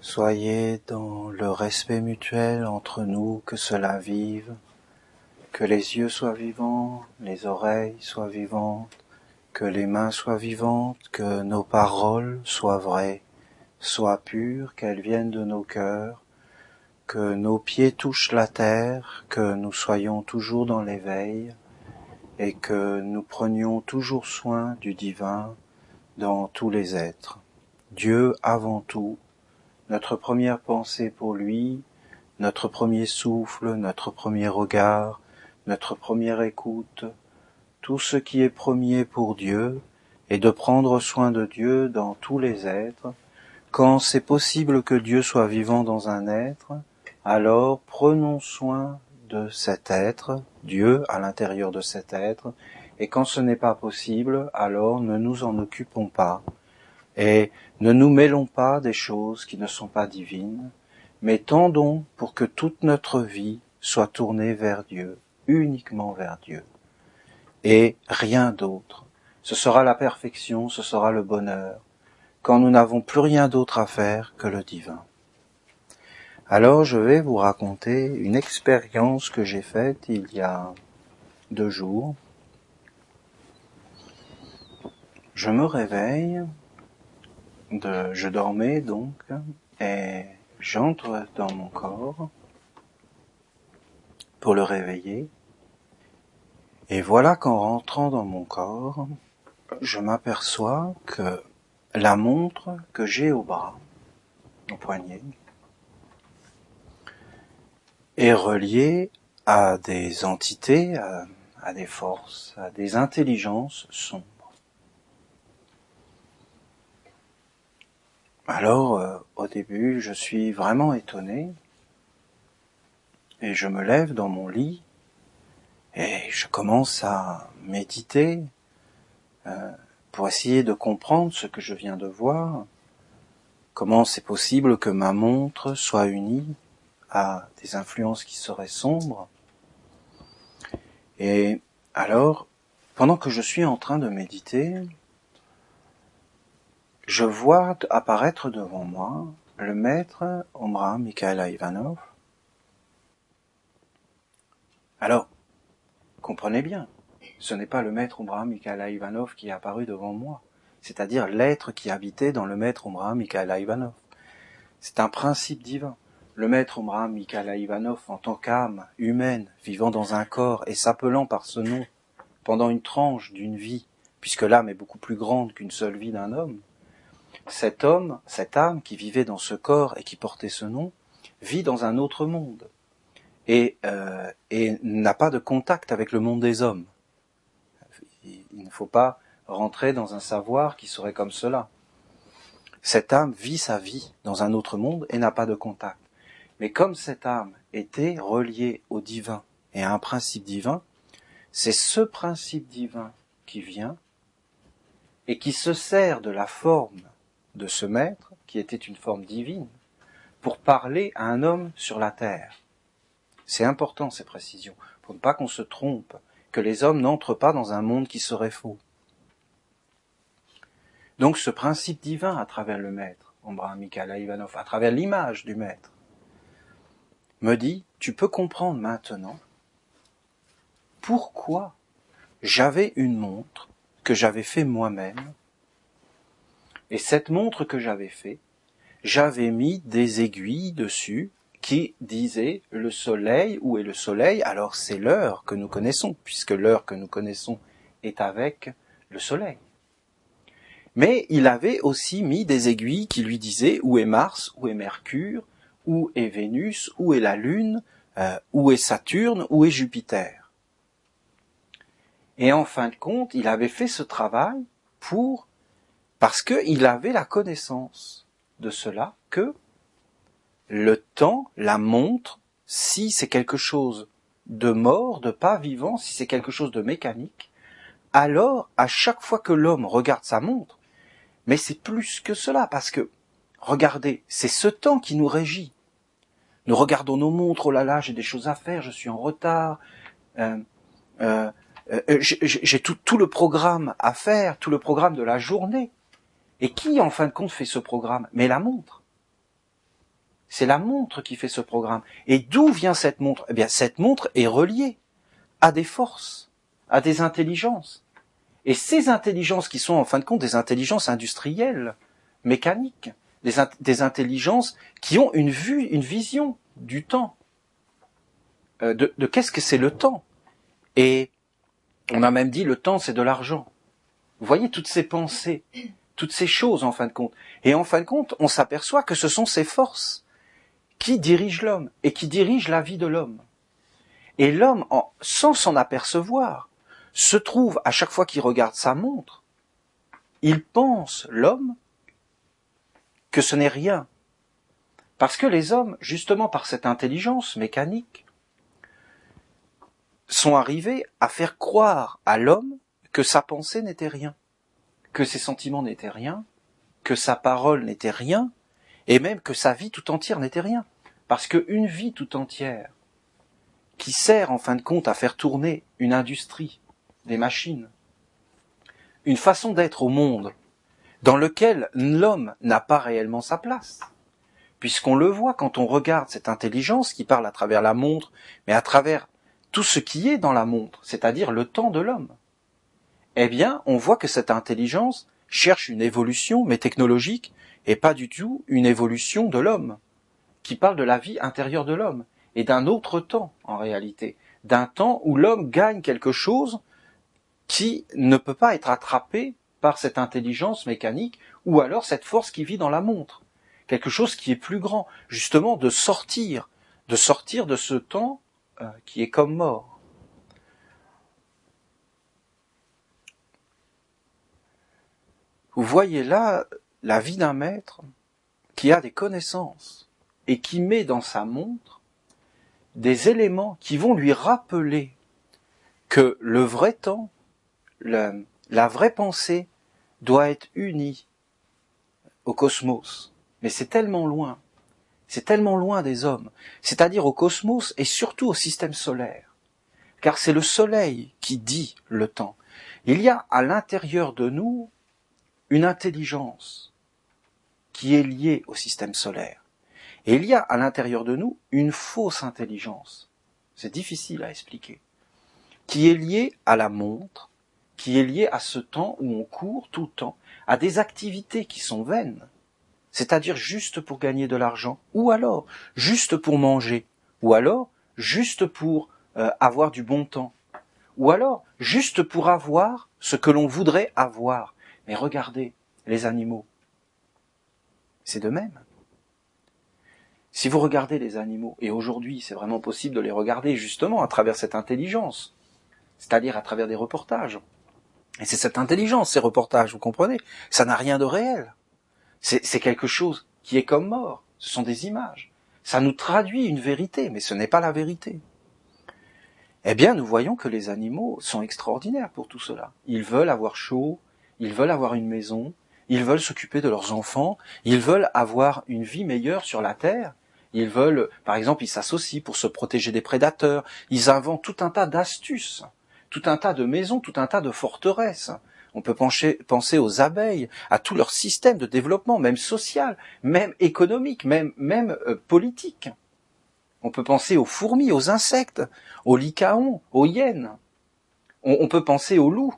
Soyez dans le respect mutuel entre nous, que cela vive, que les yeux soient vivants, les oreilles soient vivantes, que les mains soient vivantes, que nos paroles soient vraies, soient pures, qu'elles viennent de nos cœurs, que nos pieds touchent la terre, que nous soyons toujours dans l'éveil et que nous prenions toujours soin du divin dans tous les êtres. Dieu avant tout, notre première pensée pour lui, notre premier souffle, notre premier regard, notre première écoute, tout ce qui est premier pour Dieu, et de prendre soin de Dieu dans tous les êtres. Quand c'est possible que Dieu soit vivant dans un être, alors prenons soin de cet être, Dieu à l'intérieur de cet être, et quand ce n'est pas possible, alors ne nous en occupons pas, et ne nous mêlons pas des choses qui ne sont pas divines, mais tendons pour que toute notre vie soit tournée vers Dieu, uniquement vers Dieu, et rien d'autre. Ce sera la perfection, ce sera le bonheur, quand nous n'avons plus rien d'autre à faire que le divin. Alors je vais vous raconter une expérience que j'ai faite il y a 2 jours. Je me réveille, je dormais donc, et j'entre dans mon corps pour le réveiller. Et voilà qu'en rentrant dans mon corps, je m'aperçois que la montre que j'ai au bras, au poignet, est reliée à des entités, à des forces, à des intelligences sombres. Alors, au début, je suis vraiment étonné, et je me lève dans mon lit, et je commence à méditer, pour essayer de comprendre ce que je viens de voir. Comment c'est possible que ma montre soit unie à des influences qui seraient sombres? Et alors, pendant que je suis en train de méditer, je vois apparaître devant moi le maître Omraam Mikhaël Ivanov. Alors, comprenez bien, ce n'est pas le maître Omraam Mikhaël Ivanov qui est apparu devant moi, c'est-à-dire l'être qui habitait dans le maître Omraam Mikhaël Ivanov. C'est un principe divin. Le maître Omraam Mikhaël Ivanov, en tant qu'âme humaine, vivant dans un corps et s'appelant par ce nom pendant une tranche d'une vie, puisque l'âme est beaucoup plus grande qu'une seule vie d'un homme, cet homme, cette âme qui vivait dans ce corps et qui portait ce nom, vit dans un autre monde et n'a pas de contact avec le monde des hommes. Il ne faut pas rentrer dans un savoir qui serait comme cela. Cette âme vit sa vie dans un autre monde et n'a pas de contact. Mais comme cette âme était reliée au divin et à un principe divin, c'est ce principe divin qui vient et qui se sert de la forme de ce maître, qui était une forme divine, pour parler à un homme sur la terre. C'est important ces précisions, pour ne pas qu'on se trompe, que les hommes n'entrent pas dans un monde qui serait faux. Donc ce principe divin à travers le maître, Omraam Mikhaël Ivanov, à travers l'image du maître, me dit, tu peux comprendre maintenant pourquoi j'avais une montre que j'avais fait moi-même, et cette montre que j'avais fait, j'avais mis des aiguilles dessus qui disaient le soleil, où est le soleil? Alors c'est l'heure que nous connaissons, puisque l'heure que nous connaissons est avec le soleil. Mais il avait aussi mis des aiguilles qui lui disaient où est Mars, où est Mercure, où est Vénus, où est la Lune, où est Saturne, où est Jupiter. Et en fin de compte, il avait fait ce travail parce qu'il avait la connaissance de cela, que le temps, la montre, si c'est quelque chose de mort, de pas vivant, si c'est quelque chose de mécanique, alors à chaque fois que l'homme regarde sa montre, mais c'est plus que cela, parce que, regardez, c'est ce temps qui nous régit. Nous regardons nos montres, oh là là, j'ai des choses à faire, je suis en retard, j'ai tout le programme à faire, tout le programme de la journée. Et qui, en fin de compte, fait ce programme? Mais la montre. C'est la montre qui fait ce programme. Et d'où vient cette montre? Eh bien, cette montre est reliée à des forces, à des intelligences. Et ces intelligences qui sont en fin de compte des intelligences industrielles, mécaniques, des intelligences qui ont une vision du temps, de qu'est-ce que c'est le temps. Et on a même dit le temps c'est de l'argent. Vous voyez toutes ces pensées, toutes ces choses en fin de compte. Et en fin de compte, on s'aperçoit que ce sont ces forces qui dirigent l'homme et qui dirigent la vie de l'homme. Et l'homme, sans s'en apercevoir, se trouve, à chaque fois qu'il regarde sa montre, il pense, l'homme, que ce n'est rien. Parce que les hommes, justement par cette intelligence mécanique, sont arrivés à faire croire à l'homme que sa pensée n'était rien, que ses sentiments n'étaient rien, que sa parole n'était rien, et même que sa vie tout entière n'était rien. Parce qu'une vie tout entière, qui sert en fin de compte à faire tourner une industrie, des machines, une façon d'être au monde, dans lequel l'homme n'a pas réellement sa place, puisqu'on le voit quand on regarde cette intelligence qui parle à travers la montre, mais à travers tout ce qui est dans la montre, c'est-à-dire le temps de l'homme, eh bien, on voit que cette intelligence cherche une évolution, mais technologique, et pas du tout une évolution de l'homme, qui parle de la vie intérieure de l'homme, et d'un autre temps, en réalité, d'un temps où l'homme gagne quelque chose qui ne peut pas être attrapé par cette intelligence mécanique, ou alors cette force qui vit dans la montre. Quelque chose qui est plus grand, justement de sortir de ce temps qui est comme mort. Vous voyez là la vie d'un maître qui a des connaissances et qui met dans sa montre des éléments qui vont lui rappeler que le vrai temps, la vraie pensée doit être unie au cosmos. Mais c'est tellement loin des hommes, c'est-à-dire au cosmos et surtout au système solaire. Car c'est le soleil qui dit le temps. Il y a à l'intérieur de nous une intelligence qui est liée au système solaire. Et il y a à l'intérieur de nous une fausse intelligence, c'est difficile à expliquer, qui est liée à la montre, qui est liée à ce temps où on court tout le temps, à des activités qui sont vaines, c'est-à-dire juste pour gagner de l'argent, ou alors juste pour manger, ou alors juste pour avoir du bon temps, ou alors juste pour avoir ce que l'on voudrait avoir. Mais regardez, les animaux, c'est de même. Si vous regardez les animaux, et aujourd'hui c'est vraiment possible de les regarder justement à travers cette intelligence, c'est-à-dire à travers des reportages. Et c'est cette intelligence, ces reportages, vous comprenez? Ça n'a rien de réel. C'est quelque chose qui est comme mort. Ce sont des images. Ça nous traduit une vérité, mais ce n'est pas la vérité. Eh bien, nous voyons que les animaux sont extraordinaires pour tout cela. Ils veulent avoir chaud, ils veulent avoir une maison, ils veulent s'occuper de leurs enfants, ils veulent avoir une vie meilleure sur la terre. Ils veulent, par exemple, ils s'associent pour se protéger des prédateurs. Ils inventent tout un tas d'astuces, tout un tas de maisons, tout un tas de forteresses. On peut penser aux abeilles, à tout leur système de développement, même social, même économique, même politique. On peut penser aux fourmis, aux insectes, aux lycaons, aux hyènes. On peut penser aux loups.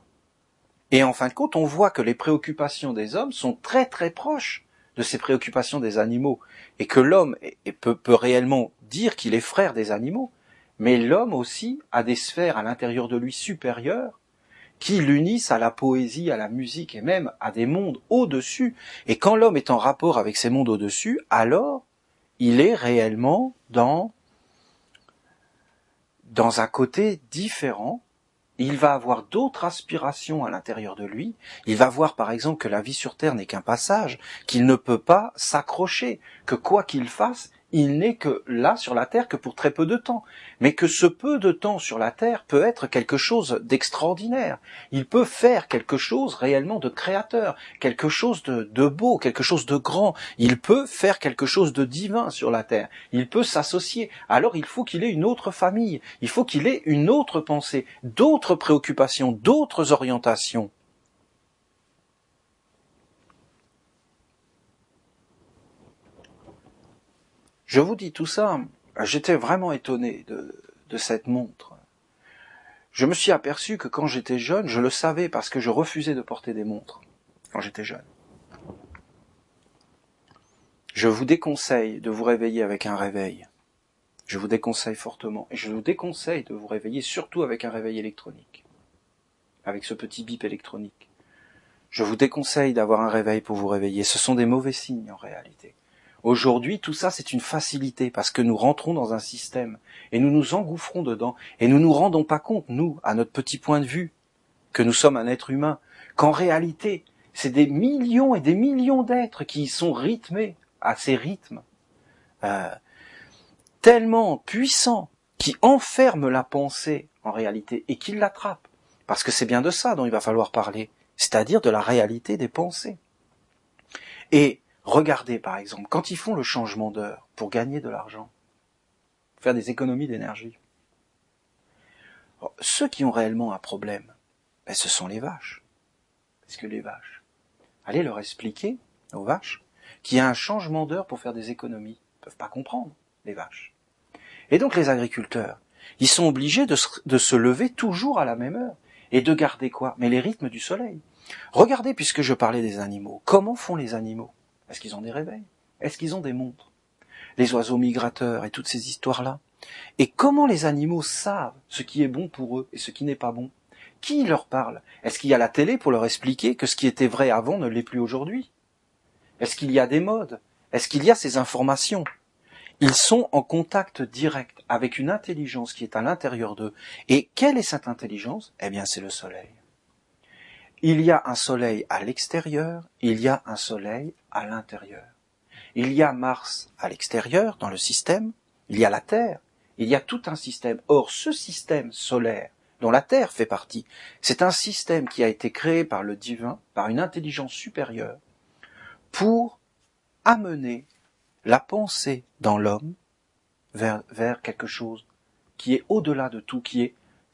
Et en fin de compte, on voit que les préoccupations des hommes sont très très proches de ces préoccupations des animaux. Et que l'homme peut réellement dire qu'il est frère des animaux. Mais l'homme aussi a des sphères à l'intérieur de lui supérieures qui l'unissent à la poésie, à la musique et même à des mondes au-dessus. Et quand l'homme est en rapport avec ces mondes au-dessus, alors il est réellement dans un côté différent. Il va avoir d'autres aspirations à l'intérieur de lui. Il va voir par exemple que la vie sur Terre n'est qu'un passage, qu'il ne peut pas s'accrocher, que quoi qu'il fasse, il n'est que là sur la Terre que pour très peu de temps. Mais que ce peu de temps sur la Terre peut être quelque chose d'extraordinaire. Il peut faire quelque chose réellement de créateur, quelque chose de beau, quelque chose de grand. Il peut faire quelque chose de divin sur la Terre. Il peut s'associer. Alors il faut qu'il ait une autre famille. Il faut qu'il ait une autre pensée, d'autres préoccupations, d'autres orientations. Je vous dis tout ça, j'étais vraiment étonné de cette montre. Je me suis aperçu que quand j'étais jeune, je le savais parce que je refusais de porter des montres quand j'étais jeune. Je vous déconseille de vous réveiller avec un réveil. Je vous déconseille fortement. Et je vous déconseille de vous réveiller surtout avec un réveil électronique. Avec ce petit bip électronique. Je vous déconseille d'avoir un réveil pour vous réveiller. Ce sont des mauvais signes en réalité. Aujourd'hui, tout ça, c'est une facilité parce que nous rentrons dans un système et nous nous engouffrons dedans et nous nous rendons pas compte, nous, à notre petit point de vue, que nous sommes un être humain, qu'en réalité, c'est des millions et des millions d'êtres qui sont rythmés à ces rythmes tellement puissants qui enferment la pensée en réalité et qui l'attrapent. Parce que c'est bien de ça dont il va falloir parler, c'est-à-dire de la réalité des pensées. Et regardez par exemple, quand ils font le changement d'heure pour gagner de l'argent, faire des économies d'énergie, ceux qui ont réellement un problème, ce sont les vaches. Parce que les vaches, allez leur expliquer aux vaches qu'il y a un changement d'heure pour faire des économies. Ils ne peuvent pas comprendre, les vaches. Et donc les agriculteurs, ils sont obligés de se lever toujours à la même heure. Et de garder quoi? Mais les rythmes du soleil. Regardez, puisque je parlais des animaux, comment font les animaux? Est-ce qu'ils ont des réveils? Est-ce qu'ils ont des montres? Les oiseaux migrateurs et toutes ces histoires-là. Et comment les animaux savent ce qui est bon pour eux et ce qui n'est pas bon? Qui leur parle? Est-ce qu'il y a la télé pour leur expliquer que ce qui était vrai avant ne l'est plus aujourd'hui? Est-ce qu'il y a des modes? Est-ce qu'il y a ces informations? Ils sont en contact direct avec une intelligence qui est à l'intérieur d'eux. Et quelle est cette intelligence? Eh bien, c'est le soleil. Il y a un soleil à l'extérieur, il y a un soleil à l'intérieur. Il y a Mars à l'extérieur, dans le système, il y a la Terre, il y a tout un système. Or, ce système solaire, dont la Terre fait partie, c'est un système qui a été créé par le divin, par une intelligence supérieure, pour amener la pensée dans l'homme vers quelque chose qui est au-delà de tout, qui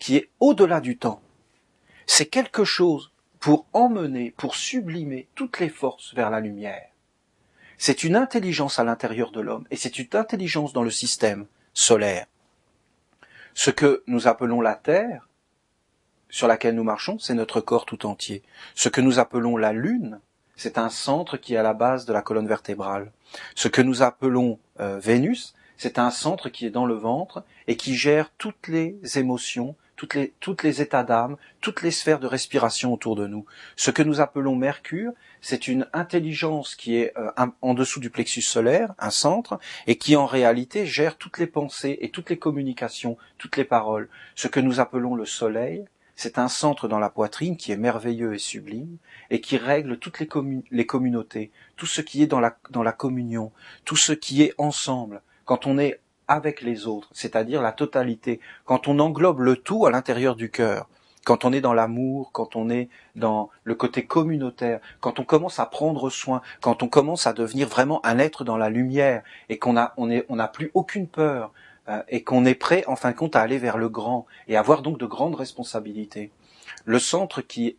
est au-delà du temps. C'est quelque chose pour emmener, pour sublimer toutes les forces vers la lumière. C'est une intelligence à l'intérieur de l'homme, et c'est une intelligence dans le système solaire. Ce que nous appelons la Terre, sur laquelle nous marchons, c'est notre corps tout entier. Ce que nous appelons la Lune, c'est un centre qui est à la base de la colonne vertébrale. Ce que nous appelons Vénus, c'est un centre qui est dans le ventre et qui gère toutes les émotions, toutes les états d'âme, toutes les sphères de respiration autour de nous. Ce que nous appelons Mercure, c'est une intelligence qui est en dessous du plexus solaire, un centre, et qui en réalité gère toutes les pensées et toutes les communications, toutes les paroles. Ce que nous appelons le Soleil, c'est un centre dans la poitrine qui est merveilleux et sublime et qui règle toutes les communautés, tout ce qui est dans la communion, tout ce qui est ensemble, quand on est avec les autres, c'est-à-dire la totalité, quand on englobe le tout à l'intérieur du cœur, quand on est dans l'amour, quand on est dans le côté communautaire, quand on commence à prendre soin, quand on commence à devenir vraiment un être dans la lumière et qu'on n'a plus aucune peur, et qu'on est prêt, en fin de compte, à aller vers le grand et avoir donc de grandes responsabilités. Le centre qui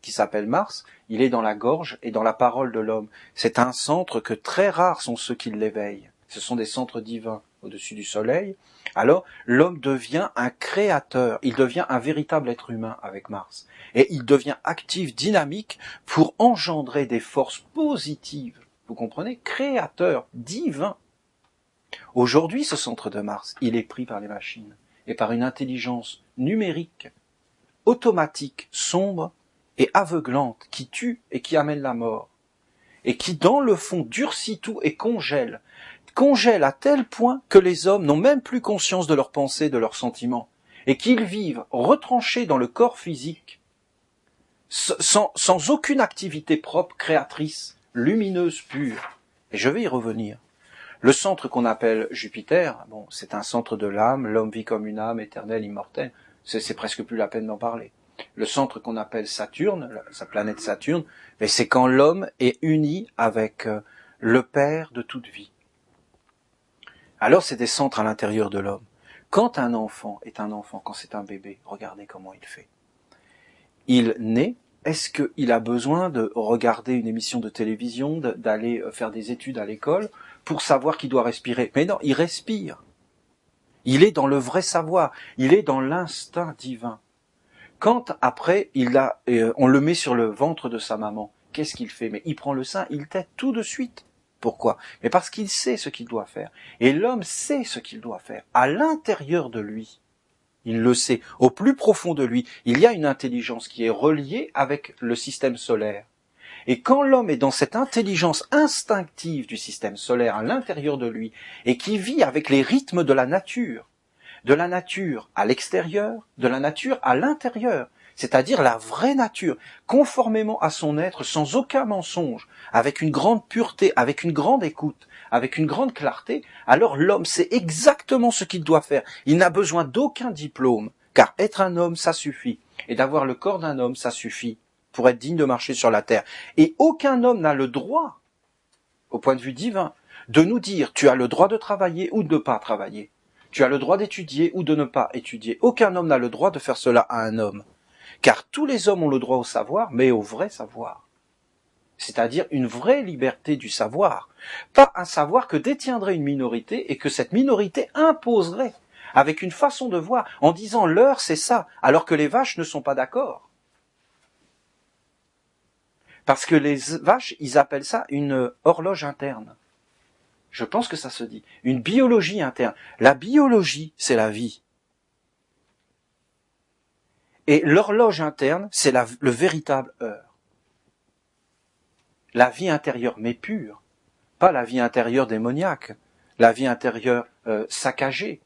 s'appelle Mars, il est dans la gorge et dans la parole de l'homme. C'est un centre que très rares sont ceux qui l'éveillent. Ce sont des centres divins au-dessus du soleil. Alors, l'homme devient un créateur, il devient un véritable être humain avec Mars. Et il devient actif, dynamique, pour engendrer des forces positives. Vous comprenez? Créateur, divin. Aujourd'hui, ce centre de Mars, il est pris par les machines et par une intelligence numérique, automatique, sombre et aveuglante, qui tue et qui amène la mort, et qui, dans le fond, durcit tout et congèle à tel point que les hommes n'ont même plus conscience de leurs pensées, de leurs sentiments, et qu'ils vivent retranchés dans le corps physique, sans aucune activité propre, créatrice, lumineuse, pure. Et je vais y revenir. Le centre qu'on appelle Jupiter, bon, c'est un centre de l'âme, l'homme vit comme une âme éternelle, immortelle, c'est presque plus la peine d'en parler. Le centre qu'on appelle Saturne, sa planète Saturne, mais c'est quand l'homme est uni avec le Père de toute vie. Alors c'est des centres à l'intérieur de l'homme. Quand un enfant est un enfant, quand c'est un bébé, regardez comment il fait. Il naît, est-ce qu'il a besoin de regarder une émission de télévision, d'aller faire des études à l'école pour savoir qu'il doit respirer? Mais non, il respire. Il est dans le vrai savoir, il est dans l'instinct divin. Quand après on le met sur le ventre de sa maman, qu'est-ce qu'il fait? Mais il prend le sein, il tète tout de suite. Pourquoi? Mais parce qu'il sait ce qu'il doit faire. Et l'homme sait ce qu'il doit faire. À l'intérieur de lui, il le sait. Au plus profond de lui, il y a une intelligence qui est reliée avec le système solaire. Et quand l'homme est dans cette intelligence instinctive du système solaire à l'intérieur de lui, et qui vit avec les rythmes de la nature à l'extérieur, de la nature à l'intérieur, c'est-à-dire la vraie nature, conformément à son être, sans aucun mensonge, avec une grande pureté, avec une grande écoute, avec une grande clarté, alors l'homme sait exactement ce qu'il doit faire. Il n'a besoin d'aucun diplôme, car être un homme, ça suffit. Et d'avoir le corps d'un homme, ça suffit pour être digne de marcher sur la terre. Et aucun homme n'a le droit, au point de vue divin, de nous dire tu as le droit de travailler ou de ne pas travailler. Tu as le droit d'étudier ou de ne pas étudier. Aucun homme n'a le droit de faire cela à un homme. Car tous les hommes ont le droit au savoir, mais au vrai savoir. C'est-à-dire une vraie liberté du savoir. Pas un savoir que détiendrait une minorité et que cette minorité imposerait avec une façon de voir en disant l'heure c'est ça, alors que les vaches ne sont pas d'accord. Parce que les vaches, ils appellent ça une horloge interne. Je pense que ça se dit. Une biologie interne. La biologie, c'est la vie. Et l'horloge interne, c'est le véritable heure. La vie intérieure, mais pure. Pas la vie intérieure démoniaque. La vie intérieure saccagée.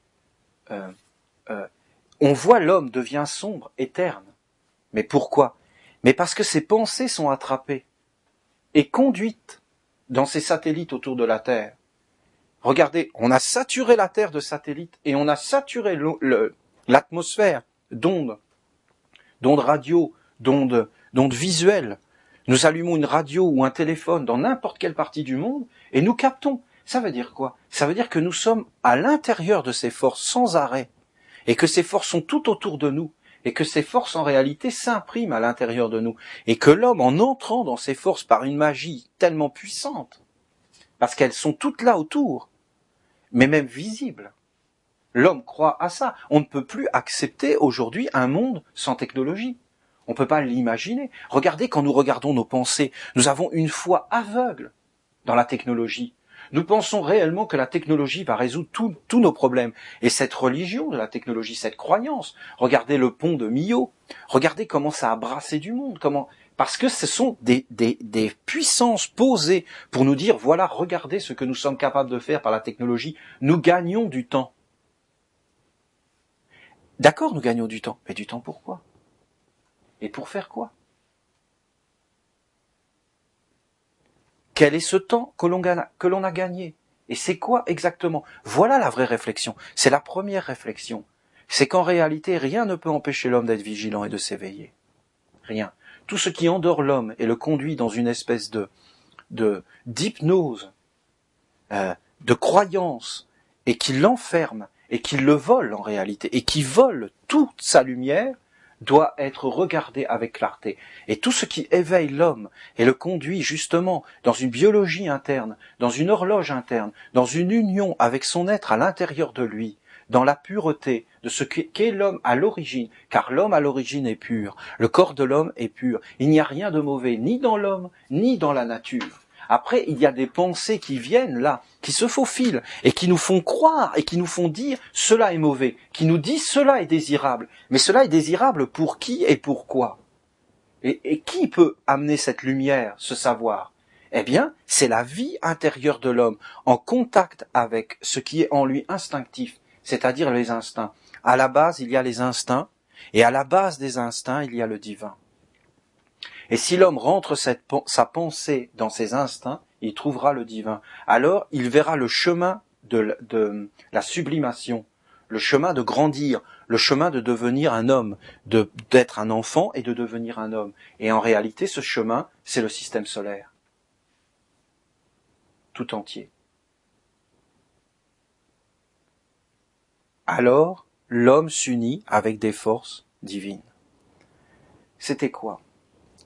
On voit l'homme devient sombre, éterne. Mais pourquoi? Mais parce que ses pensées sont attrapées et conduites dans ces satellites autour de la Terre. Regardez, on a saturé la Terre de satellites et on a saturé l'atmosphère d'ondes radio, d'ondes visuelles. Nous allumons une radio ou un téléphone dans n'importe quelle partie du monde et nous captons. Ça veut dire quoi? Ça veut dire que nous sommes à l'intérieur de ces forces sans arrêt et que ces forces sont tout autour de nous et que ces forces en réalité s'impriment à l'intérieur de nous et que l'homme, en entrant dans ces forces par une magie tellement puissante, parce qu'elles sont toutes là autour, mais même visibles, l'homme croit à ça. On ne peut plus accepter aujourd'hui un monde sans technologie. On ne peut pas l'imaginer. Regardez, quand nous regardons nos pensées, nous avons une foi aveugle dans la technologie. Nous pensons réellement que la technologie va résoudre tous nos problèmes. Et cette religion de la technologie, cette croyance, regardez le pont de Millau, regardez comment ça a brassé du monde, parce que ce sont des puissances posées pour nous dire, voilà, regardez ce que nous sommes capables de faire par la technologie, nous gagnons du temps. D'accord, nous gagnons du temps, mais du temps pourquoi? Et pour faire quoi? Quel est ce temps que l'on a gagné? Et c'est quoi exactement? Voilà la vraie réflexion. C'est la première réflexion. C'est qu'en réalité, rien ne peut empêcher l'homme d'être vigilant et de s'éveiller. Rien. Tout ce qui endort l'homme et le conduit dans une espèce d'hypnose, de croyance, et qui l'enferme, et qui le vole en réalité, et qui vole toute sa lumière, doit être regardé avec clarté. Et tout ce qui éveille l'homme et le conduit justement dans une biologie interne, dans une horloge interne, dans une union avec son être à l'intérieur de lui, dans la pureté de ce qu'est l'homme à l'origine, car l'homme à l'origine est pur, le corps de l'homme est pur, il n'y a rien de mauvais ni dans l'homme, ni dans la nature. Après, il y a des pensées qui viennent là, qui se faufilent, et qui nous font croire, et qui nous font dire « cela est mauvais », qui nous disent « cela est désirable ». Mais cela est désirable pour qui et pourquoi? Et qui peut amener cette lumière, ce savoir? Eh bien, c'est la vie intérieure de l'homme, en contact avec ce qui est en lui instinctif, c'est-à-dire les instincts. À la base, il y a les instincts, et à la base des instincts, il y a le divin. Et si l'homme rentre sa pensée dans ses instincts, il trouvera le divin. Alors, il verra le chemin de la sublimation, le chemin de grandir, le chemin de devenir un homme, d'être un enfant et de devenir un homme. Et en réalité, ce chemin, c'est le système solaire. Tout entier. Alors, l'homme s'unit avec des forces divines. C'était quoi?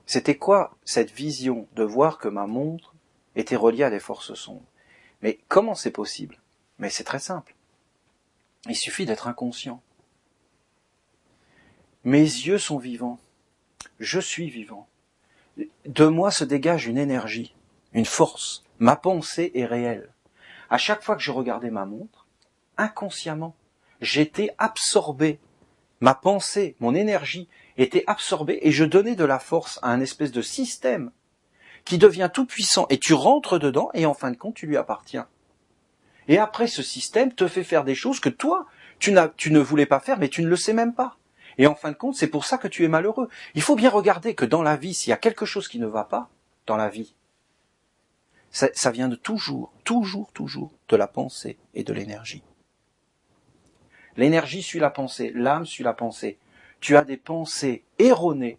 C'était quoi cette vision de voir que ma montre était reliée à des forces sombres? Mais comment c'est possible? Mais c'est très simple. Il suffit d'être inconscient. Mes yeux sont vivants. Je suis vivant. De moi se dégage une énergie, une force. Ma pensée est réelle. À chaque fois que je regardais ma montre, inconsciemment, j'étais absorbé. Ma pensée, mon énergie était absorbée et je donnais de la force à un espèce de système qui devient tout puissant et tu rentres dedans et en fin de compte tu lui appartiens. Et après ce système te fait faire des choses que toi, tu ne voulais pas faire mais tu ne le sais même pas. Et en fin de compte, c'est pour ça que tu es malheureux. Il faut bien regarder que dans la vie, s'il y a quelque chose qui ne va pas dans la vie, ça vient de toujours de la pensée et de l'énergie. L'énergie suit la pensée, l'âme suit la pensée. Tu as des pensées erronées,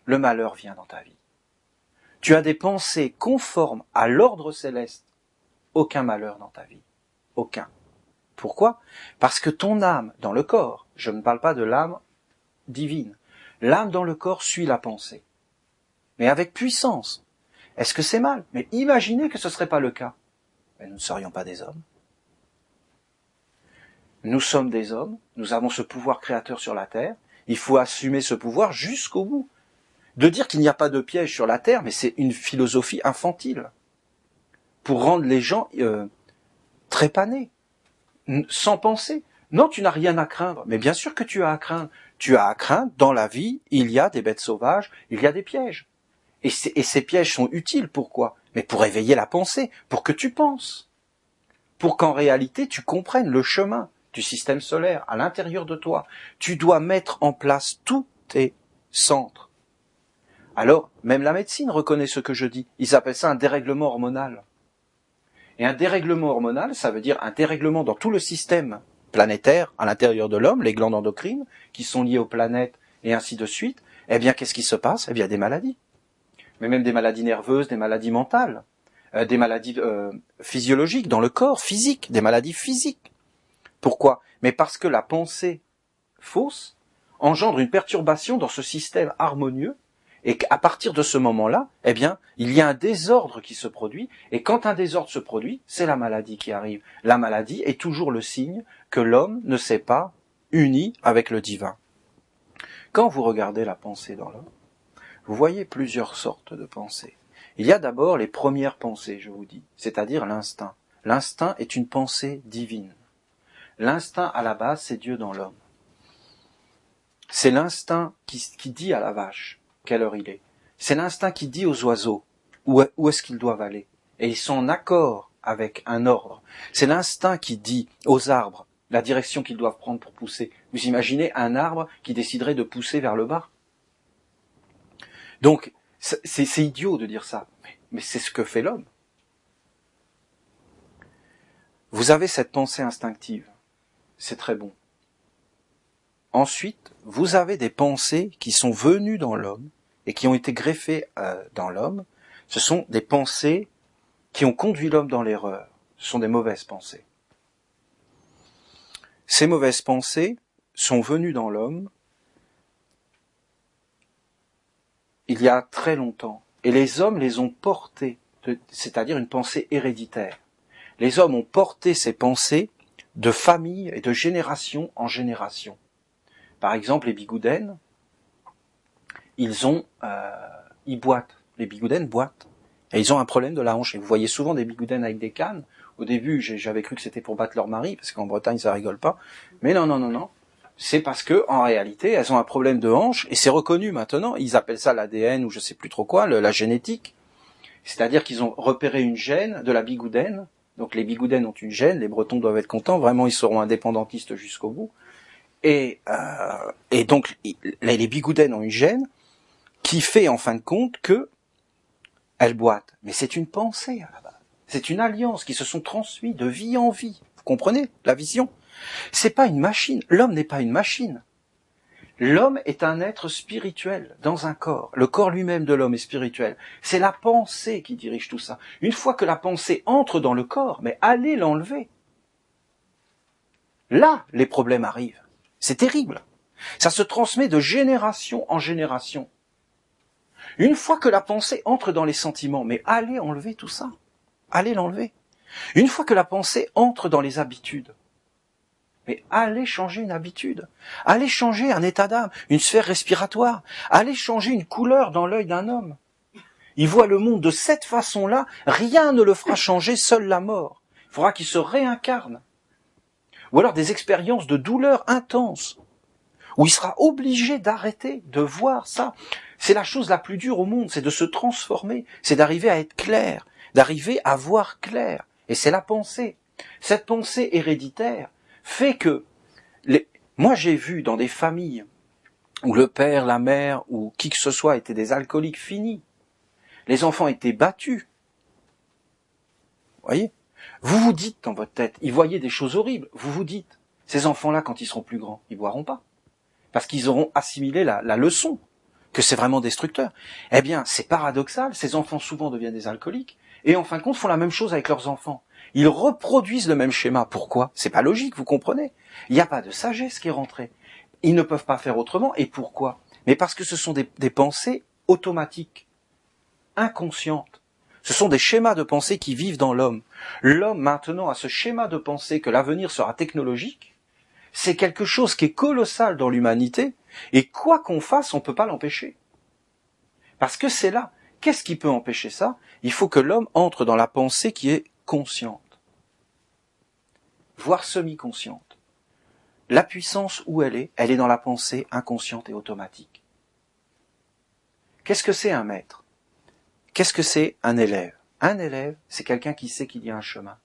le malheur vient dans ta vie. Tu as des pensées conformes à l'ordre céleste, aucun malheur dans ta vie. Aucun. Pourquoi? Parce que ton âme dans le corps, je ne parle pas de l'âme divine, l'âme dans le corps suit la pensée. Mais avec puissance. Est-ce que c'est mal? Mais imaginez que ce ne serait pas le cas. Mais nous ne serions pas des hommes. Nous sommes des hommes, nous avons ce pouvoir créateur sur la terre, il faut assumer ce pouvoir jusqu'au bout. De dire qu'il n'y a pas de piège sur la terre, mais c'est une philosophie infantile. Pour rendre les gens trépanés, sans penser. Non, tu n'as rien à craindre, mais bien sûr que tu as à craindre. Tu as à craindre, dans la vie, il y a des bêtes sauvages, il y a des pièges. Et ces pièges sont utiles, pourquoi? Mais pour éveiller la pensée, pour que tu penses. Pour qu'en réalité, tu comprennes le chemin du système solaire à l'intérieur de toi. Tu dois mettre en place tous tes centres. Alors, même la médecine reconnaît ce que je dis. Ils appellent ça un dérèglement hormonal. Et un dérèglement hormonal, ça veut dire un dérèglement dans tout le système planétaire, à l'intérieur de l'homme, les glandes endocrines, qui sont liées aux planètes, et ainsi de suite. Eh bien, qu'est-ce qui se passe? Eh bien, des maladies. Mais même des maladies nerveuses, des maladies mentales, des maladies physiologiques dans le corps, physiques, des maladies physiques. Pourquoi? Mais parce que la pensée fausse engendre une perturbation dans ce système harmonieux, et qu'à partir de ce moment-là, eh bien, il y a un désordre qui se produit, et quand un désordre se produit, c'est la maladie qui arrive. La maladie est toujours le signe que l'homme ne s'est pas uni avec le divin. Quand vous regardez la pensée dans l'homme, vous voyez plusieurs sortes de pensées. Il y a d'abord les premières pensées, je vous dis, c'est-à-dire l'instinct. L'instinct est une pensée divine. L'instinct, à la base, c'est Dieu dans l'homme. C'est l'instinct qui dit à la vache quelle heure il est. C'est l'instinct qui dit aux oiseaux où est-ce qu'ils doivent aller. Et ils sont en accord avec un ordre. C'est l'instinct qui dit aux arbres la direction qu'ils doivent prendre pour pousser. Vous imaginez un arbre qui déciderait de pousser vers le bas? Donc, c'est idiot de dire ça, mais c'est ce que fait l'homme. Vous avez cette pensée instinctive, c'est très bon. Ensuite, vous avez des pensées qui sont venues dans l'homme et qui ont été greffées dans l'homme. Ce sont des pensées qui ont conduit l'homme dans l'erreur. Ce sont des mauvaises pensées. Ces mauvaises pensées sont venues dans l'homme il y a très longtemps. Et les hommes les ont portées, c'est-à-dire une pensée héréditaire. Les hommes ont porté ces pensées de famille et de génération en génération. Par exemple, les bigoudènes, ils boitent. Les bigoudènes boitent. Et ils ont un problème de la hanche. Et vous voyez souvent des bigoudènes avec des cannes. Au début, j'avais cru que c'était pour battre leur mari, parce qu'en Bretagne, ça rigole pas. Mais non. C'est parce que, en réalité, elles ont un problème de hanche, et c'est reconnu maintenant. Ils appellent ça l'ADN, ou je sais plus trop quoi, la génétique. C'est-à-dire qu'ils ont repéré une gène de la bigoudène. Donc les bigoudènes ont une gène, les Bretons doivent être contents. Vraiment, ils seront indépendantistes jusqu'au bout. Et donc, les bigoudènes ont une gène qui fait, en fin de compte, que elles boitent. Mais c'est une pensée, à la base. C'est une alliance qui se sont transmis de vie en vie. Vous comprenez la vision? C'est pas une machine. L'homme n'est pas une machine. L'homme est un être spirituel dans un corps. Le corps lui-même de l'homme est spirituel. C'est la pensée qui dirige tout ça. Une fois que la pensée entre dans le corps, mais allez l'enlever. Là, les problèmes arrivent. C'est terrible. Ça se transmet de génération en génération. Une fois que la pensée entre dans les sentiments, mais allez enlever tout ça. Allez l'enlever. Une fois que la pensée entre dans les habitudes, mais allez changer une habitude. Allez changer un état d'âme, une sphère respiratoire. Allez changer une couleur dans l'œil d'un homme. Il voit le monde de cette façon-là, rien ne le fera changer, seule la mort. Il faudra qu'il se réincarne. Ou alors des expériences de douleur intense, où il sera obligé d'arrêter, de voir ça. C'est la chose la plus dure au monde, c'est de se transformer, c'est d'arriver à être clair, d'arriver à voir clair. Et c'est la pensée. Cette pensée héréditaire fait que... Moi j'ai vu dans des familles où le père, la mère ou qui que ce soit étaient des alcooliques finis, les enfants étaient battus. Vous voyez ? Vous vous dites dans votre tête, ils voyaient des choses horribles, vous vous dites, ces enfants-là quand ils seront plus grands, ils boiront pas. Parce qu'ils auront assimilé la leçon, que c'est vraiment destructeur. Eh bien, c'est paradoxal, ces enfants souvent deviennent des alcooliques, et en fin de compte font la même chose avec leurs enfants. Ils reproduisent le même schéma. Pourquoi ? C'est pas logique, vous comprenez ? Il n'y a pas de sagesse qui est rentrée. Ils ne peuvent pas faire autrement, et pourquoi ? Mais parce que ce sont des pensées automatiques, inconscientes. Ce sont des schémas de pensée qui vivent dans l'homme. L'homme, maintenant, a ce schéma de pensée que l'avenir sera technologique. C'est quelque chose qui est colossal dans l'humanité, et quoi qu'on fasse, on ne peut pas l'empêcher. Parce que c'est là. Qu'est-ce qui peut empêcher ça ? Il faut que l'homme entre dans la pensée qui est consciente, voire semi-consciente. La puissance, où elle est dans la pensée inconsciente et automatique. Qu'est-ce que c'est un maître ? Qu'est-ce que c'est un élève ? Un élève, c'est quelqu'un qui sait qu'il y a un chemin.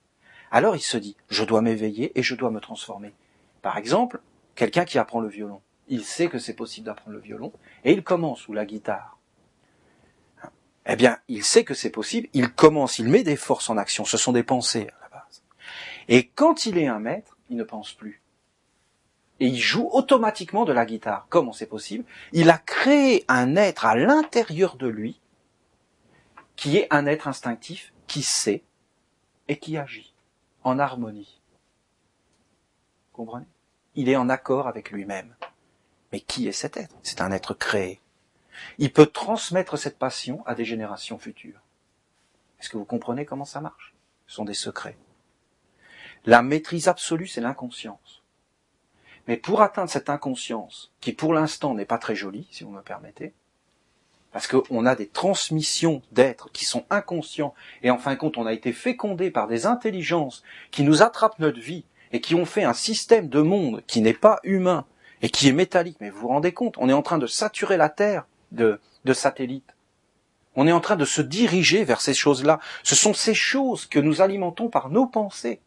Alors il se dit, je dois m'éveiller et je dois me transformer. Par exemple, quelqu'un qui apprend le violon. Il sait que c'est possible d'apprendre le violon et il commence, ou la guitare. Eh bien, il sait que c'est possible, il commence, il met des forces en action, ce sont des pensées à la base. Et quand il est un maître, il ne pense plus. Et il joue automatiquement de la guitare. Comment c'est possible ? Il a créé un être à l'intérieur de lui qui est un être instinctif, qui sait et qui agit en harmonie. Vous comprenez ? Il est en accord avec lui-même. Mais qui est cet être ? C'est un être créé. Il peut transmettre cette passion à des générations futures. Est-ce que vous comprenez comment ça marche ? Ce sont des secrets. La maîtrise absolue, c'est l'inconscience. Mais pour atteindre cette inconscience, qui pour l'instant n'est pas très jolie, si vous me permettez, parce qu'on a des transmissions d'êtres qui sont inconscients, et en fin de compte, on a été fécondé par des intelligences qui nous attrapent notre vie, et qui ont fait un système de monde qui n'est pas humain, et qui est métallique. Mais vous vous rendez compte, on est en train de saturer la Terre de satellites. On est en train de se diriger vers ces choses-là. Ce sont ces choses que nous alimentons par nos pensées.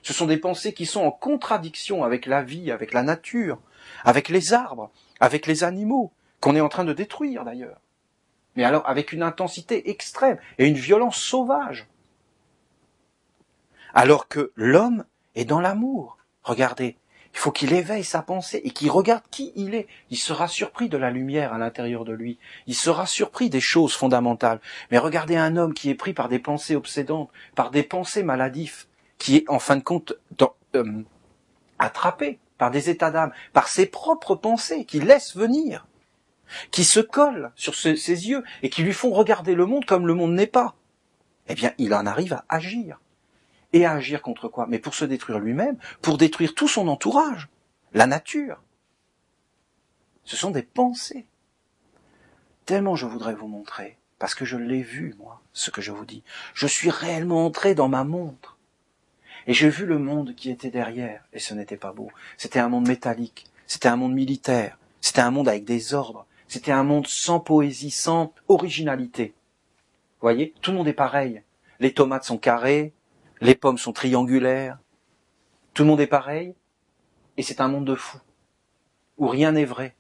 Ce sont des pensées qui sont en contradiction avec la vie, avec la nature, avec les arbres, avec les animaux, qu'on est en train de détruire d'ailleurs. Mais alors avec une intensité extrême et une violence sauvage. Alors que l'homme est dans l'amour. Regardez, il faut qu'il éveille sa pensée et qu'il regarde qui il est. Il sera surpris de la lumière à l'intérieur de lui. Il sera surpris des choses fondamentales. Mais regardez un homme qui est pris par des pensées obsédantes, par des pensées maladives, qui est en fin de compte attrapé par des états d'âme, par ses propres pensées qui laissent venir, qui se collent sur ses yeux et qui lui font regarder le monde comme le monde n'est pas. Eh bien, il en arrive à agir. Et à agir contre quoi ? Mais pour se détruire lui-même, pour détruire tout son entourage, la nature. Ce sont des pensées. Tellement je voudrais vous montrer, parce que je l'ai vu, moi, ce que je vous dis. Je suis réellement entré dans ma montre. Et j'ai vu le monde qui était derrière, et ce n'était pas beau. C'était un monde métallique, c'était un monde militaire, c'était un monde avec des ordres, c'était un monde sans poésie, sans originalité. Vous voyez, tout le monde est pareil. Les tomates sont carrées, les pommes sont triangulaires, tout le monde est pareil, et c'est un monde de fous, où rien n'est vrai.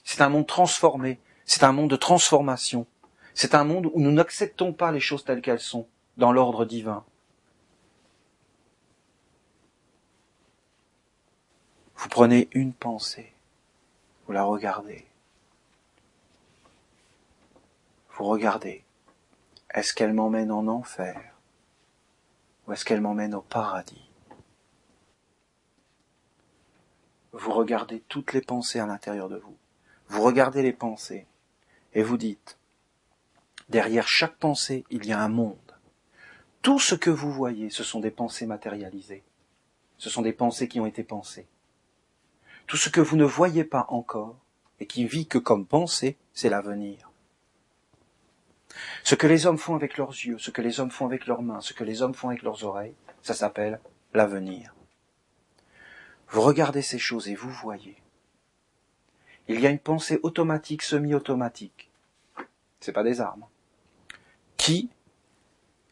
C'est un monde transformé, c'est un monde de transformation, c'est un monde où nous n'acceptons pas les choses telles qu'elles sont, dans l'ordre divin. Vous prenez une pensée, vous la regardez, vous regardez, est-ce qu'elle m'emmène en enfer ou est-ce qu'elle m'emmène au paradis ? Vous regardez toutes les pensées à l'intérieur de vous. Vous regardez les pensées. et vous dites, derrière chaque pensée, il y a un monde. Tout ce que vous voyez, ce sont des pensées matérialisées. Ce sont des pensées qui ont été pensées. Tout ce que vous ne voyez pas encore, et qui vit que comme pensée, c'est l'avenir. Ce que les hommes font avec leurs yeux, ce que les hommes font avec leurs mains, ce que les hommes font avec leurs oreilles, ça s'appelle l'avenir. Vous regardez ces choses et vous voyez. Il y a une pensée automatique, semi-automatique, c'est pas des armes, qui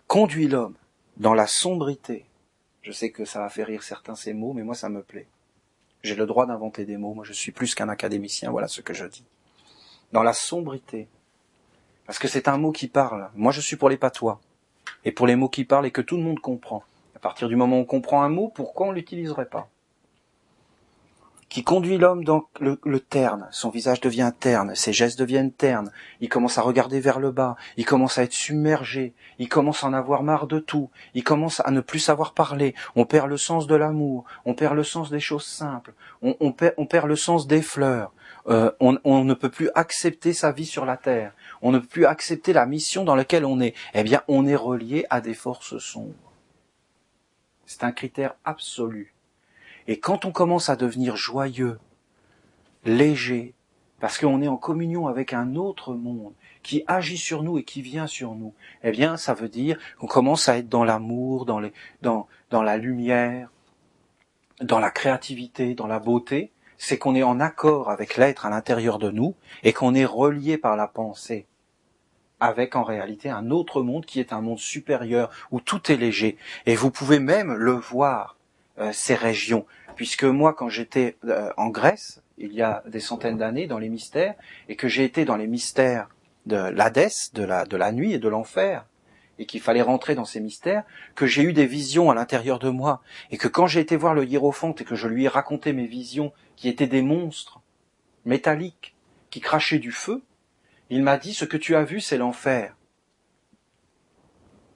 conduit l'homme dans la sombrité. Je sais que ça va faire rire certains ces mots, mais moi ça me plaît. J'ai le droit d'inventer des mots, moi je suis plus qu'un académicien, voilà ce que je dis. Dans la sombrité. Parce que c'est un mot qui parle. Moi je suis pour les patois. Et pour les mots qui parlent et que tout le monde comprend. À partir du moment où on comprend un mot, pourquoi on ne l'utiliserait pas? Qui conduit l'homme dans le terne. Son visage devient terne, ses gestes deviennent ternes. Il commence à regarder vers le bas, il commence à être submergé, il commence à en avoir marre de tout, il commence à ne plus savoir parler. On perd le sens de l'amour, on perd le sens des choses simples, on perd le sens des fleurs. On ne peut plus accepter sa vie sur la terre, on ne peut plus accepter la mission dans laquelle on est. Eh bien, on est relié à des forces sombres. C'est un critère absolu. Et quand on commence à devenir joyeux, léger, parce qu'on est en communion avec un autre monde qui agit sur nous et qui vient sur nous, eh bien, ça veut dire qu'on commence à être dans l'amour, dans la lumière, dans la créativité, dans la beauté. C'est qu'on est en accord avec l'être à l'intérieur de nous et qu'on est relié par la pensée avec en réalité un autre monde qui est un monde supérieur où tout est léger. Et vous pouvez même le voir, ces régions. Puisque moi, quand j'étais en Grèce, il y a des centaines d'années, dans les mystères, et que j'ai été dans les mystères de l'Hadès, de la nuit et de l'enfer, et qu'il fallait rentrer dans ces mystères, que j'ai eu des visions à l'intérieur de moi, et que quand j'ai été voir le hiérophante et que je lui ai raconté mes visions, qui étaient des monstres métalliques, qui crachaient du feu, il m'a dit, ce que tu as vu, c'est l'enfer.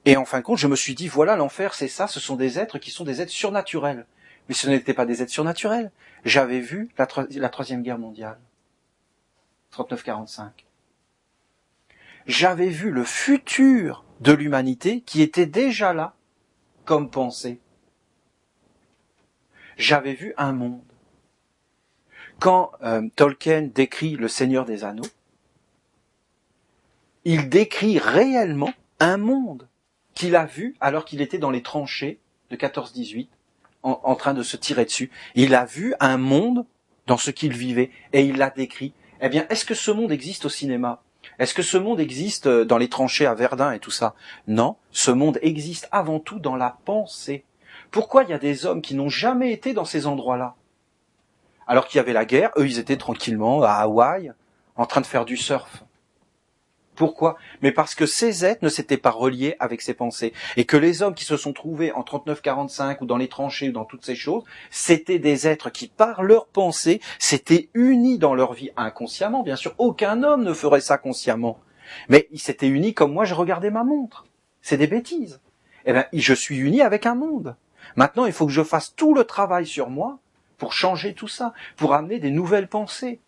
Et en fin de compte, je me suis dit, voilà, l'enfer, c'est ça, ce sont des êtres qui sont des êtres surnaturels. Mais ce n'étaient pas des êtres surnaturels. J'avais vu la Troisième Guerre mondiale, 39-45. J'avais vu le futur de l'humanité qui était déjà là, comme pensée. J'avais vu un monde. Quand Tolkien décrit le Seigneur des Anneaux, il décrit réellement un monde qu'il a vu alors qu'il était dans les tranchées de 14-18, en train de se tirer dessus. Il a vu un monde dans ce qu'il vivait et il l'a décrit. Eh bien, est-ce que ce monde existe au cinéma? Est-ce que ce monde existe dans les tranchées à Verdun et tout ça? Non, ce monde existe avant tout dans la pensée. Pourquoi il y a des hommes qui n'ont jamais été dans ces endroits-là? Alors qu'il y avait la guerre, eux ils étaient tranquillement à Hawaï, en train de faire du surf. Pourquoi? Mais parce que ces êtres ne s'étaient pas reliés avec ces pensées. Et que les hommes qui se sont trouvés en 39-45 ou dans les tranchées ou dans toutes ces choses, c'était des êtres qui, par leurs pensées, s'étaient unis dans leur vie inconsciemment. Bien sûr, aucun homme ne ferait ça consciemment. Mais ils s'étaient unis comme moi je regardais ma montre. C'est des bêtises. Eh bien, je suis uni avec un monde. Maintenant, il faut que je fasse tout le travail sur moi pour changer tout ça, pour amener des nouvelles pensées,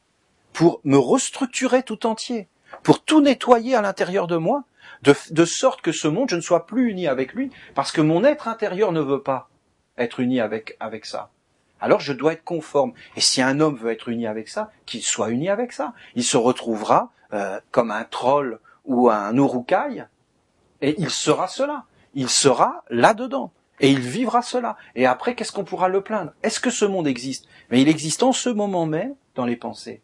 pour me restructurer tout entier, pour tout nettoyer à l'intérieur de moi, de sorte que ce monde, je ne sois plus uni avec lui, parce que mon être intérieur ne veut pas être uni avec ça. Alors je dois être conforme. Et si un homme veut être uni avec ça, qu'il soit uni avec ça. Il se retrouvera comme un troll ou un urukai, et il sera cela. Il sera là-dedans. Et il vivra cela. Et après, qu'est-ce qu'on pourra le plaindre? Est-ce que ce monde existe? Mais il existe en ce moment même dans les pensées.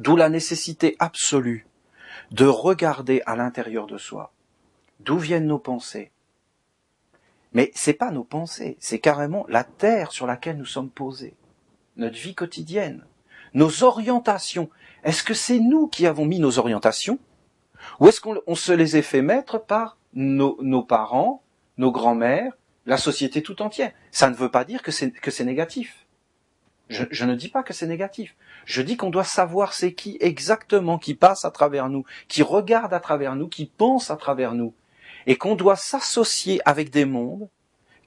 D'où la nécessité absolue de regarder à l'intérieur de soi. D'où viennent nos pensées? Mais c'est pas nos pensées, c'est carrément la terre sur laquelle nous sommes posés. Notre vie quotidienne. Nos orientations. Est-ce que c'est nous qui avons mis nos orientations? Ou est-ce qu'on se les a fait mettre par nos parents, nos grands-mères, la société tout entière? Ça ne veut pas dire que c'est négatif. Je ne dis pas que c'est négatif. Je dis qu'on doit savoir c'est qui exactement qui passe à travers nous, qui regarde à travers nous, qui pense à travers nous. Et qu'on doit s'associer avec des mondes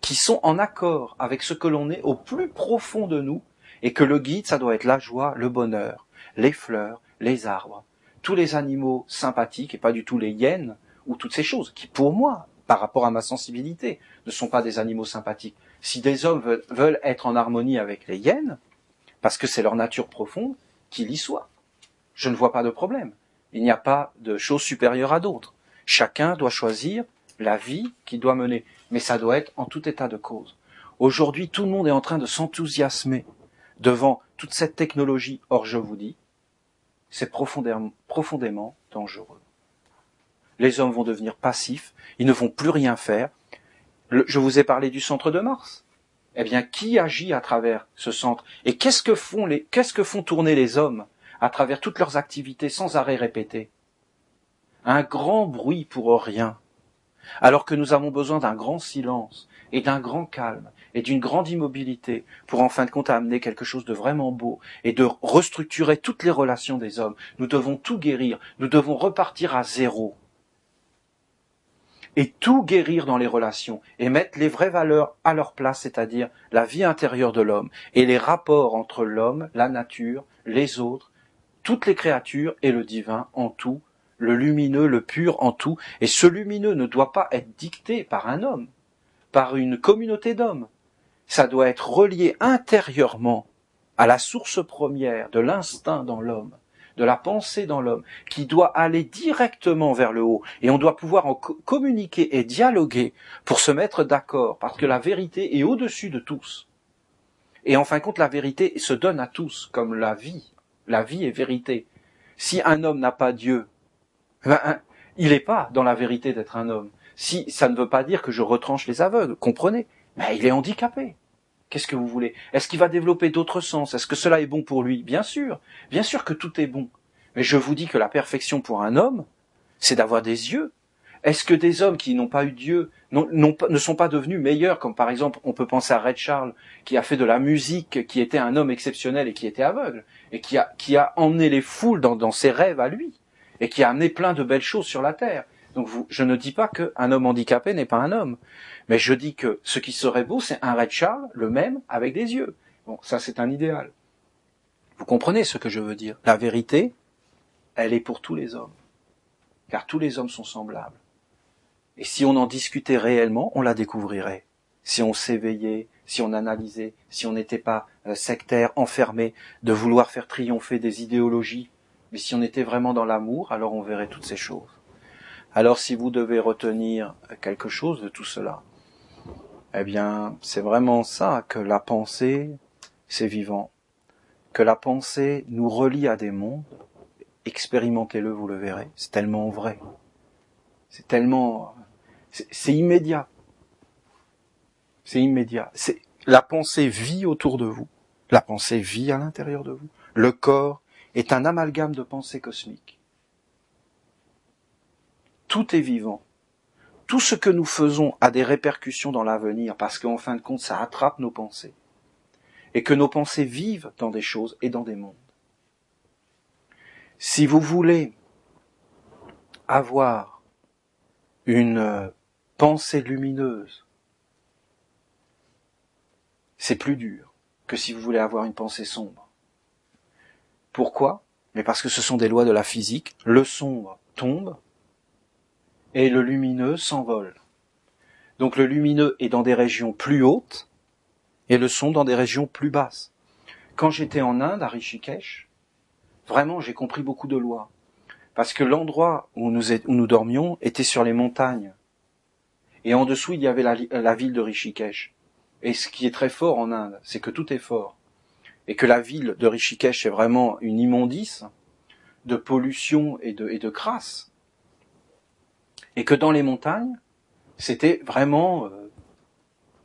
qui sont en accord avec ce que l'on est au plus profond de nous et que le guide, ça doit être la joie, le bonheur, les fleurs, les arbres, tous les animaux sympathiques, et pas du tout les hyènes, ou toutes ces choses, qui pour moi, par rapport à ma sensibilité, ne sont pas des animaux sympathiques. Si des hommes veulent être en harmonie avec les hyènes, parce que c'est leur nature profonde, qu'il y soit. Je ne vois pas de problème. Il n'y a pas de chose supérieure à d'autres. Chacun doit choisir la vie qu'il doit mener, mais ça doit être en tout état de cause. Aujourd'hui, tout le monde est en train de s'enthousiasmer devant toute cette technologie. Or, je vous dis, c'est profondément dangereux. Les hommes vont devenir passifs, ils ne vont plus rien faire. Je vous ai parlé du centre de Mars. Eh bien, qui agit à travers ce centre? Et qu'est-ce que font tourner les hommes à travers toutes leurs activités sans arrêt répété? Un grand bruit pour rien. Alors que nous avons besoin d'un grand silence et d'un grand calme et d'une grande immobilité pour en fin de compte amener quelque chose de vraiment beau et de restructurer toutes les relations des hommes. Nous devons tout guérir, nous devons repartir à zéro. Et tout guérir dans les relations et mettre les vraies valeurs à leur place, c'est-à-dire la vie intérieure de l'homme et les rapports entre l'homme, la nature, les autres, toutes les créatures et le divin en tout, le lumineux, le pur en tout. Et ce lumineux ne doit pas être dicté par un homme, par une communauté d'hommes. Ça doit être relié intérieurement à la source première de l'instinct dans l'homme, de la pensée dans l'homme, qui doit aller directement vers le haut. Et on doit pouvoir en communiquer et dialoguer pour se mettre d'accord, parce que la vérité est au-dessus de tous. Et en fin de compte, la vérité se donne à tous, comme la vie. La vie est vérité. Si un homme n'a pas Dieu, il n'est pas dans la vérité d'être un homme. Si ça ne veut pas dire que je retranche les aveugles, comprenez, mais il est handicapé. Qu'est-ce que vous voulez? Est-ce qu'il va développer d'autres sens? Est-ce que cela est bon pour lui? Bien sûr que tout est bon. Mais je vous dis que la perfection pour un homme, c'est d'avoir des yeux. Est-ce que des hommes qui n'ont pas eu Dieu ne sont pas devenus meilleurs? Comme par exemple, on peut penser à Ray Charles, qui a fait de la musique, qui était un homme exceptionnel et qui était aveugle, et qui a emmené les foules dans ses rêves à lui, et qui a amené plein de belles choses sur la terre. Donc je ne dis pas qu'un homme handicapé n'est pas un homme, mais je dis que ce qui serait beau, c'est un Ray Charles, le même, avec des yeux. Bon, ça c'est un idéal. Vous comprenez ce que je veux dire? La vérité, elle est pour tous les hommes, car tous les hommes sont semblables. Et si on en discutait réellement, on la découvrirait. Si on s'éveillait, si on analysait, si on n'était pas sectaire, enfermé, de vouloir faire triompher des idéologies, mais si on était vraiment dans l'amour, alors on verrait toutes ces choses. Alors si vous devez retenir quelque chose de tout cela, eh bien, c'est vraiment ça, que la pensée, c'est vivant. Que la pensée nous relie à des mondes. Expérimentez-le, vous le verrez. C'est tellement vrai. C'est tellement... C'est immédiat. C'est immédiat. La pensée vit autour de vous. La pensée vit à l'intérieur de vous. Le corps est un amalgame de pensées cosmiques. Tout est vivant. Tout ce que nous faisons a des répercussions dans l'avenir, parce qu'en fin de compte, ça attrape nos pensées. Et que nos pensées vivent dans des choses et dans des mondes. Si vous voulez avoir une pensée lumineuse, c'est plus dur que si vous voulez avoir une pensée sombre. Pourquoi? Mais parce que ce sont des lois de la physique. Le sombre tombe et le lumineux s'envole. Donc le lumineux est dans des régions plus hautes et le sombre dans des régions plus basses. Quand j'étais en Inde, à Rishikesh, vraiment j'ai compris beaucoup de lois. Parce que l'endroit où nous dormions était sur les montagnes. Et en dessous, il y avait la ville de Rishikesh. Et ce qui est très fort en Inde, c'est que tout est fort. Et que la ville de Rishikesh est vraiment une immondice de pollution et de crasse. Et que dans les montagnes, c'était vraiment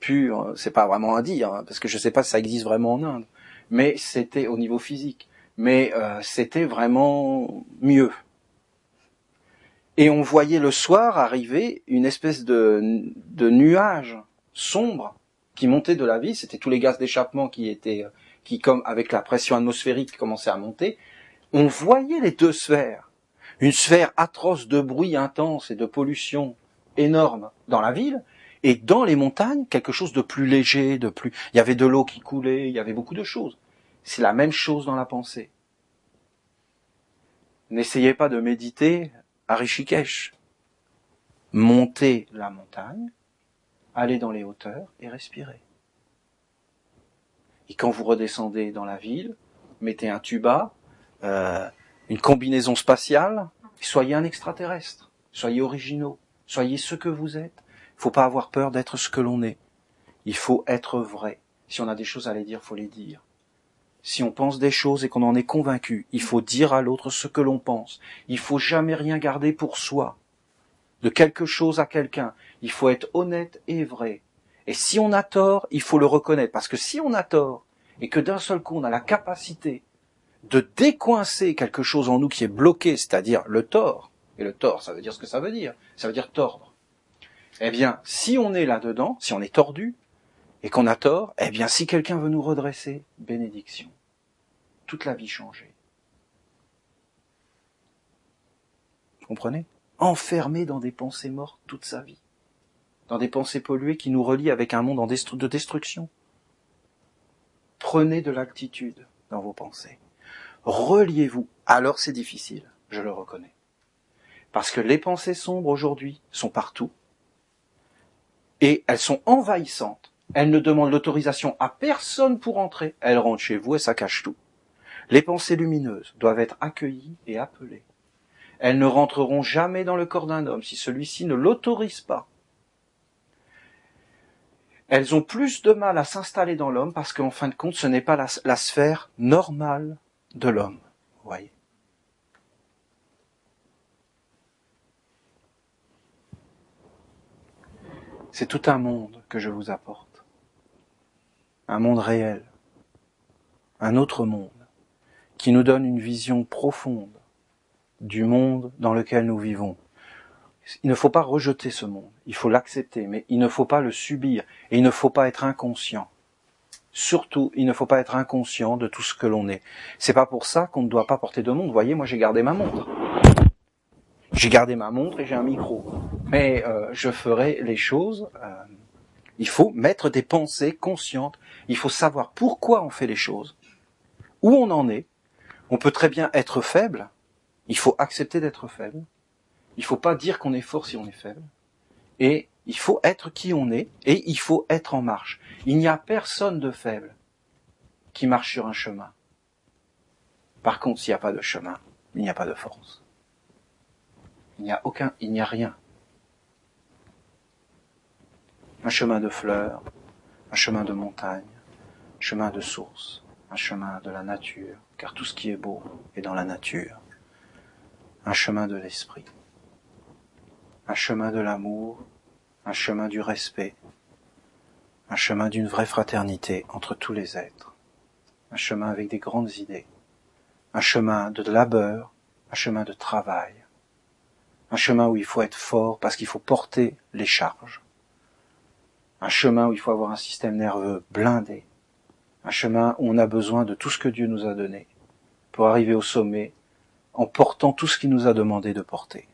pur. C'est pas vraiment à dire, hein, parce que je sais pas si ça existe vraiment en Inde. Mais c'était au niveau physique. Mais c'était vraiment mieux. Et on voyait le soir arriver une espèce de nuage sombre qui montait de la ville. C'était tous les gaz d'échappement qui comme avec la pression atmosphérique, commençaient à monter. On voyait les deux sphères. Une sphère atroce de bruit intense et de pollution énorme dans la ville, et dans les montagnes, quelque chose de plus léger, il y avait de l'eau qui coulait, il y avait beaucoup de choses. C'est la même chose dans la pensée. N'essayez pas de méditer à Rishikesh. Montez la montagne, allez dans les hauteurs et respirez. Et quand vous redescendez dans la ville, mettez un tuba, une combinaison spatiale, soyez un extraterrestre, soyez originaux, soyez ce que vous êtes. Il ne faut pas avoir peur d'être ce que l'on est. Il faut être vrai. Si on a des choses à les dire, il faut les dire. Si on pense des choses et qu'on en est convaincu, il faut dire à l'autre ce que l'on pense. Il faut jamais rien garder pour soi. De quelque chose à quelqu'un, il faut être honnête et vrai. Et si on a tort, il faut le reconnaître. Parce que si on a tort, et que d'un seul coup on a la capacité de décoincer quelque chose en nous qui est bloqué, c'est-à-dire le tort, et le tort, ça veut dire ce que ça veut dire tordre. Eh bien, si on est là-dedans, si on est tordu, et qu'on a tort, eh bien, si quelqu'un veut nous redresser, bénédiction. Toute la vie changée. Vous comprenez ? Enfermé dans des pensées mortes toute sa vie. Dans des pensées polluées qui nous relient avec un monde de destruction. Prenez de l'altitude dans vos pensées. Reliez-vous. Alors c'est difficile, je le reconnais. Parce que les pensées sombres aujourd'hui sont partout. Et elles sont envahissantes. Elles ne demandent l'autorisation à personne pour entrer. Elles rentrent chez vous et ça cache tout. Les pensées lumineuses doivent être accueillies et appelées. Elles ne rentreront jamais dans le corps d'un homme si celui-ci ne l'autorise pas. Elles ont plus de mal à s'installer dans l'homme parce qu'en fin de compte, ce n'est pas la sphère normale de l'homme. Vous voyez ? C'est tout un monde que je vous apporte. Un monde réel. Un autre monde qui nous donne une vision profonde du monde dans lequel nous vivons. Il ne faut pas rejeter ce monde, il faut l'accepter, mais il ne faut pas le subir, et il ne faut pas être inconscient. Surtout, il ne faut pas être inconscient de tout ce que l'on est. C'est pas pour ça qu'on ne doit pas porter de montre. Vous voyez, moi j'ai gardé ma montre. J'ai gardé ma montre et j'ai un micro. Mais je ferai les choses... il faut mettre des pensées conscientes. Il faut savoir pourquoi on fait les choses. Où on en est. On peut très bien être faible. Il faut accepter d'être faible. Il ne faut pas dire qu'on est fort si on est faible. Et il faut être qui on est. Et il faut être en marche. Il n'y a personne de faible qui marche sur un chemin. Par contre, s'il n'y a pas de chemin, il n'y a pas de force. Il n'y a rien. Un chemin de fleurs, un chemin de montagne, un chemin de source, un chemin de la nature, car tout ce qui est beau est dans la nature. Un chemin de l'esprit, un chemin de l'amour, un chemin du respect, un chemin d'une vraie fraternité entre tous les êtres, un chemin avec des grandes idées, un chemin de labeur, un chemin de travail, un chemin où il faut être fort parce qu'il faut porter les charges, un chemin où il faut avoir un système nerveux blindé, un chemin où on a besoin de tout ce que Dieu nous a donné pour arriver au sommet en portant tout ce qu'il nous a demandé de porter.